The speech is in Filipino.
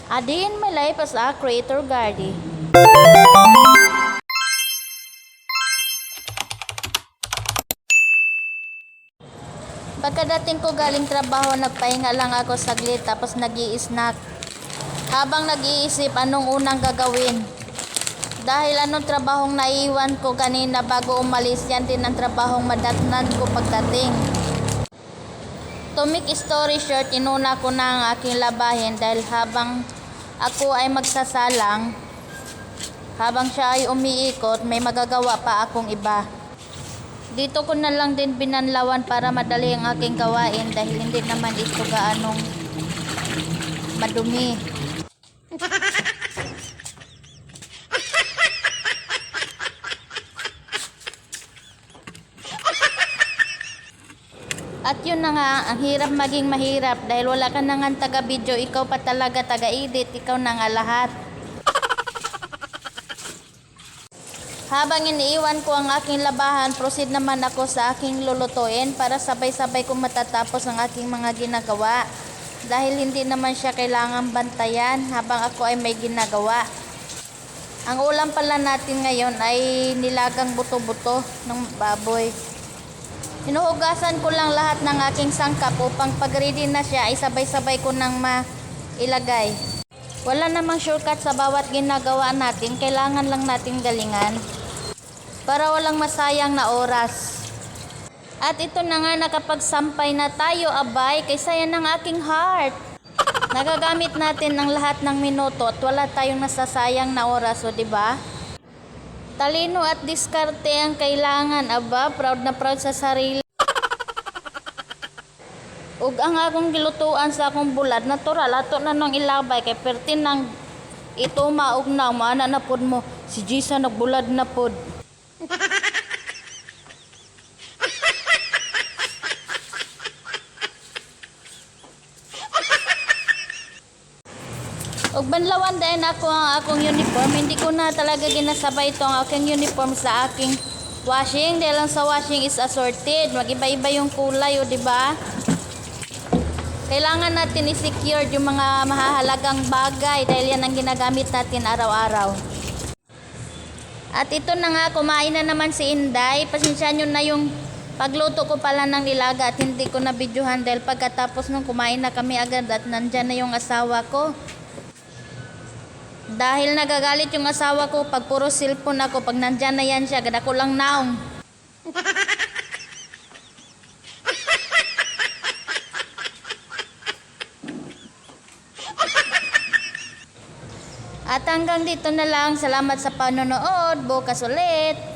A day in my life as a creator garden. Pagkadating ko galing trabaho, nagpahinga lang ako saglit tapos nag-i-snack. Habang nag-iisip anong unang gagawin. Dahil anong trabahong naiwan ko kanina bago umalis, yan din ang trabahong madatnan ko pagdating. To make story short, inuna ko na ang aking labahin dahil habang ako ay magsasalang, habang siya ay umiikot, may magagawa pa akong iba. Dito ko na lang din binanlawan para madali ang aking gawain dahil hindi naman ito gaanong madumi. At yun na nga, ang hirap maging mahirap dahil wala ka na nga taga-video, ikaw pa talaga taga-edit, ikaw na nga lahat. Habang iniiwan ko ang aking labahan, proceed naman ako sa aking lulutuin para sabay-sabay kong matatapos ang aking mga ginagawa. Dahil hindi naman siya kailangang bantayan habang ako ay may ginagawa. Ang ulam pala natin ngayon ay nilagang buto-buto ng baboy. Hinuhugasan ko lang lahat ng aking sangkap upang pag ready na siya ay sabay-sabay ko nang mailagay. Wala namang shortcut sa bawat ginagawa natin, kailangan lang natin galingan para walang masayang na oras. At ito na nga, nakapagsampay na tayo, abay, kaysa yan ng aking heart. Nagagamit natin ang lahat ng minuto at wala tayong nasasayang na oras, o diba? Talino at diskarte ang kailangan, aba, proud na proud sa sarili. Ug ang akong gilutuan sa akong bulad, natural, ato na nung ilabay, kay pertin ng ito maog na, maana na pod mo, si Jisa nagbulad na pod. Ug banlawan dahil ako ang akong uniform, hindi ko na talaga ginasabay ito ang aking uniform sa aking washing dahil ang sa washing is assorted, mag-iba-iba yung kulay, o diba? Kailangan natin i-secure yung mga mahahalagang bagay dahil yan ang ginagamit natin araw-araw. At ito na nga, kumain na naman si Inday. Pasensya nyo na yung pagluto ko pala ng nilaga at hindi ko na videohan dahil pagkatapos nung kumain na kami agad at nandyan na yung asawa ko. Dahil nagagalit yung asawa ko pag puro cellphone ako, pag nandyan na yan siya, gada ko lang naong. At hanggang dito na lang. Salamat sa panonood. Bukas ulit.